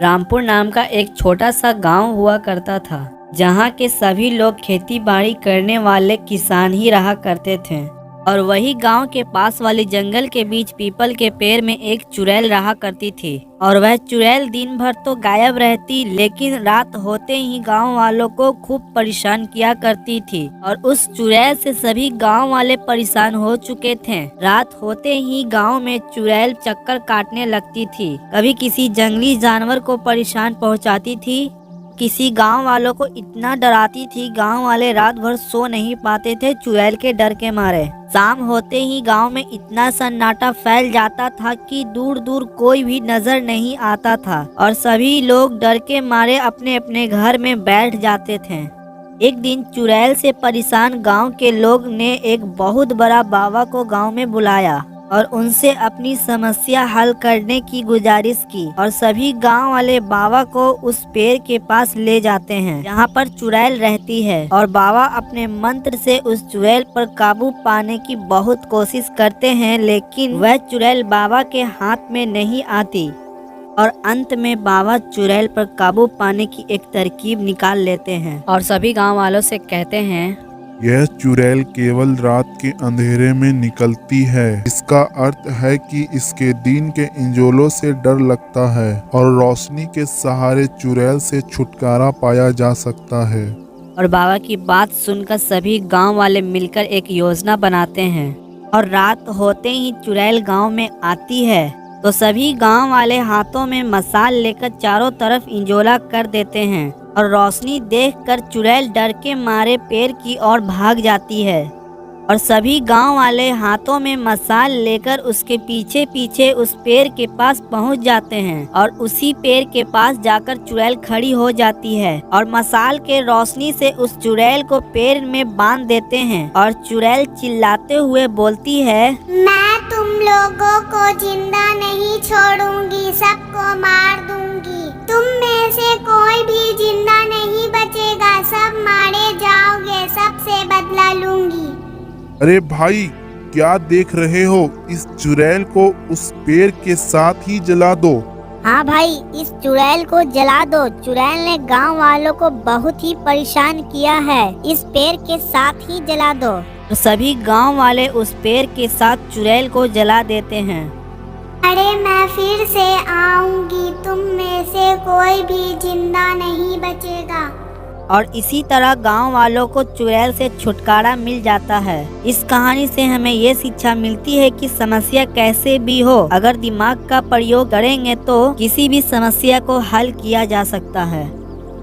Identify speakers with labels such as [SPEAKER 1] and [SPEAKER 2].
[SPEAKER 1] रामपुर नाम का एक छोटा सा गांव हुआ करता था, जहां के सभी लोग खेती बाड़ी करने वाले किसान ही रहा करते थे। और वही गांव के पास वाले जंगल के बीच पीपल के पेड़ में एक चुड़ैल रहा करती थी। और वह चुड़ैल दिन भर तो गायब रहती, लेकिन रात होते ही गांव वालों को खूब परेशान किया करती थी। और उस चुड़ैल से सभी गांव वाले परेशान हो चुके थे। रात होते ही गांव में चुड़ैल चक्कर काटने लगती थी, कभी किसी जंगली जानवर को परेशान पहुंचाती थी, किसी गांव वालों को इतना डराती थी, गांव वाले रात भर सो नहीं पाते थे चुड़ैल के डर के मारे। शाम होते ही गांव में इतना सन्नाटा फैल जाता था कि दूर दूर कोई भी नजर नहीं आता था और सभी लोग डर के मारे अपने अपने घर में बैठ जाते थे। एक दिन चुड़ैल से परेशान गांव के लोग ने एक बहुत बड़ा बाबा को गांव में बुलाया और उनसे अपनी समस्या हल करने की गुजारिश की। और सभी गांव वाले बाबा को उस पेड़ के पास ले जाते हैं जहां पर चुड़ैल रहती है। और बाबा अपने मंत्र से उस चुड़ैल पर काबू पाने की बहुत कोशिश करते हैं, लेकिन वह चुड़ैल बाबा के हाथ में नहीं आती। और अंत में बाबा चुड़ैल पर काबू पाने की एक तरकीब निकाल लेते हैं और सभी गांव वालों से कहते हैं,
[SPEAKER 2] यह चुड़ैल केवल रात के अंधेरे में निकलती है। इसका अर्थ है कि इसके दिन के इंजोलों से डर लगता है और रोशनी के सहारे चुड़ैल से छुटकारा पाया जा सकता है।
[SPEAKER 1] और बाबा की बात सुनकर सभी गांव वाले मिलकर एक योजना बनाते हैं। और रात होते ही चुड़ैल गांव में आती है तो सभी गांव वाले हाथों में मसाल लेकर चारों तरफ इंजोला कर देते हैं। और रोशनी देखकर चुड़ैल डर के मारे पेड़ की ओर भाग जाती है। और सभी गांव वाले हाथों में मसाल लेकर उसके पीछे पीछे उस पेड़ के पास पहुंच जाते हैं। और उसी पेड़ के पास जाकर चुड़ैल खड़ी हो जाती है और मसाल के रोशनी से उस चुड़ैल को पेड़ में बांध देते हैं। और चुड़ैल चिल्लाते हुए बोलती है,
[SPEAKER 3] मैं तुम लोगों को जिंदा नहीं छोड़ूंगी, सबको मार दूंगी। तुम में से कोई भी जिंदा नहीं बचेगा, सब मारे जाओगे, सबसे बदला लूंगी।
[SPEAKER 2] अरे भाई, क्या देख रहे हो? इस चुड़ैल को उस पेड़ के साथ ही जला दो।
[SPEAKER 3] हाँ भाई, इस चुड़ैल को जला दो। चुड़ैल ने गांव वालों को बहुत ही परेशान किया है, इस पेड़ के साथ ही जला दो।
[SPEAKER 1] तो सभी गांव वाले उस पेड़ के साथ चुड़ैल को जला देते हैं।
[SPEAKER 3] अरे मैं फिर से आऊंगी, तुम में से कोई भी जिंदा नहीं बचेगा।
[SPEAKER 1] और इसी तरह गांव वालों को चुड़ैल से छुटकारा मिल जाता है। इस कहानी से हमें ये शिक्षा मिलती है कि समस्या कैसे भी हो, अगर दिमाग का प्रयोग करेंगे तो किसी भी समस्या को हल किया जा सकता है।